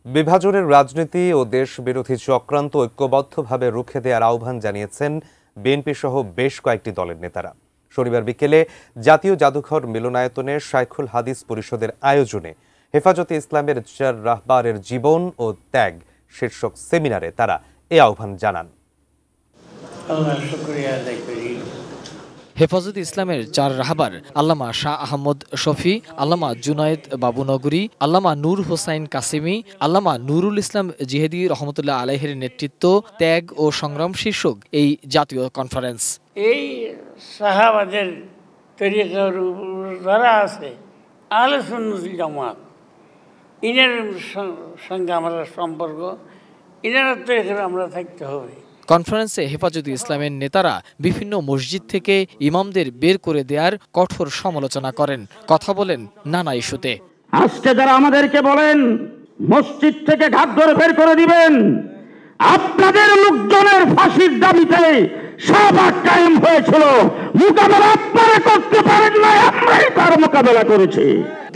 বিভাজনের রাজনীতি ও দেশবিরোধী চক্রান্ত ঐক্যবদ্ধভাবে রুখে দেওয়ার আহ্বান জানিয়েছেন বিএনপি সহ বেশ কয়েকটি দলের নেতারা। শনিবার বিকেলে জাতীয় জাদুঘর মিলনায়তনে শাইখুল হাদিস পরিষদের আয়োজনে হেফাজতে ইসলামের 4 রাহবারের জীবন ও ত্যাগ শীর্ষক সেমিনারে তারা এই আহ্বান জানান। হেফাজতে ইসলামের 4 রাহবার আল্লামা শাহ আহমদ শফি, আল্লামা জুনায়েদ বাবুনগরী, আল্লামা নূর হোসাইন কাসিমি, আল্লামা নুরুল ইসলাম জিহেদি রহমতুল্লাহ আলাইহির নেতৃত্ব ত্যাগ ও সংগ্রাম শীর্ষক এই জাতীয় কনফারেন্স। এই সাহাবাদের তরিকার যারা আছে আহলে সুন্নাত জামাত, ইনার সঙ্গে আমরা সম্পর্ক, ইনার তরিকার আমরা থাকতে হবে। কনফারেন্সে হেফাজতে ইসলামের নেতারা বিভিন্ন মসজিদ থেকে ইমামদের বের করে দেওয়ার কঠোর সমালোচনা করেন, কথা বলেন নানা ইস্যুতে। আজকে যারা আমাদেরকে বলেন মসজিদ থেকে ঘাট ধরে বের করে দিবেন, আপনাদের লোকজনের ফাঁসির দাবিতে শাহবাগ কায়েম হয়েছিল, মোকাবেলা আপনারা করতে পারেন না, আমরাই তার মোকাবেলা করেছি।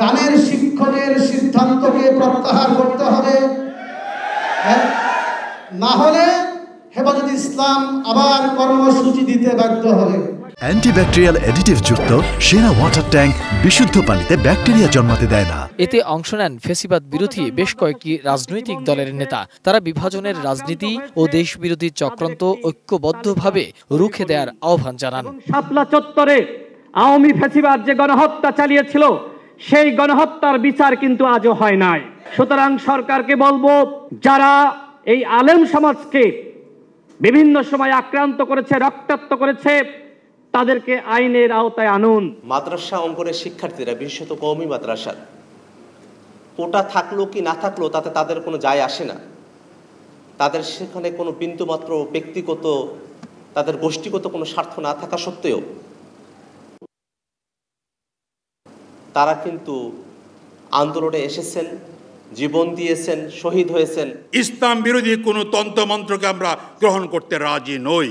গানের শিক্ষকের সিদ্ধান্তকে প্রত্যাহার করতে হবে, না হলে হেফাজতে ইসলাম আবার কর্মসূচি দিতে বাধ্য হবে। অ্যান্টিব্যাকটেরিয়াল অ্যাডিটিভ যুক্ত সেরা ওয়াটার ট্যাঙ্ক বিশুদ্ধ পানিতে ব্যাকটেরিয়া জন্মাতে দেয় না। এতে অংশ নেন ফ্যাসিবাদ বিরোধী বেশ কয়েকটি রাজনৈতিক দলের নেতা। তারা বিভাজনের রাজনীতি ও দেশবিরোধী চক্রান্ত ঐক্যবদ্ধভাবে রুখে দেওয়ার আহ্বান জানান। শাপলা চত্বরে আওয়ামী ফ্যাসিবাদ যে গণহত্যা চালিয়েছিল, সেই গণহত্যার বিচার কিন্তু আজও হয় নাই। সুতরাং সরকারকে বলবো, যারা এই আলেম সমাজকে বিভিন্ন সময় আক্রান্ত করেছে, রক্তাক্ত করেছে, তাদেরকে আইনের আওতায় আনুন। মাদ্রাসা অঙ্গনের শিক্ষার্থীরা, বিশেষত কওমি মাদ্রাসার, কোটা থাকলো কি না থাকলো তাতে তাদের কোনো যায় আসে না। তাদের সেখানে কোনো বিন্দুমাত্র ব্যক্তিগত, তাদের গোষ্ঠীগত কোনো স্বার্থ না থাকা সত্ত্বেও তারা কিন্তু আন্দোলনে এসেছেন, জীবন দিয়েছেন, শহীদ হয়েছেন। ইসলাম বিরোধী কোনো তন্ত্রমন্ত্রকে আমরা গ্রহণ করতে রাজি নই।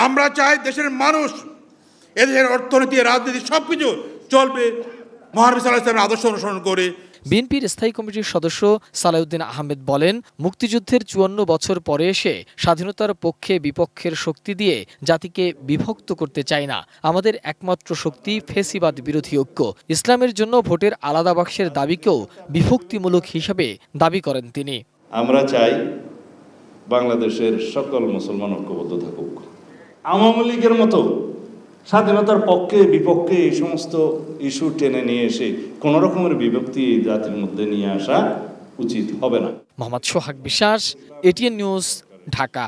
আমরা চাই দেশের মানুষ, এদেশের অর্থনীতি, রাজনীতি সবকিছু চলবে মহানবী সাল্লাল্লাহু আলাইহি ওয়াসাল্লামের আদর্শ অনুসরণ করে। বিএনপির স্থায়ী কমিটির সদস্য সালাউদ্দিন আহমেদ বলেন, মুক্তিযুদ্ধের 54 বছর পরে এসে স্বাধীনতার পক্ষে বিপক্ষের শক্তি দিয়ে জাতিকে বিভক্ত করতে চায় না। আমাদের একমাত্র শক্তি ফ্যাসিবাদ বিরোধী ঐক্য। ইসলামের জন্য ভোটের আলাদা বাক্সের দাবিকেও বিভক্তিমূলক হিসাবে দাবি করেন তিনি। আমরা চাই বাংলাদেশের সকল মুসলমান ঐক্যবদ্ধ থাকুক। আওয়ামী লীগের মতো স্বাধীনতার পক্ষে বিপক্ষে এই সমস্ত ইস্যু টেনে নিয়ে এসে কোনো রকমের বিভক্তি জাতির মধ্যে নিয়ে আসা উচিত হবে না। মোহাম্মদ সোহাগ বিশ্বাস, এটিএন নিউজ, ঢাকা।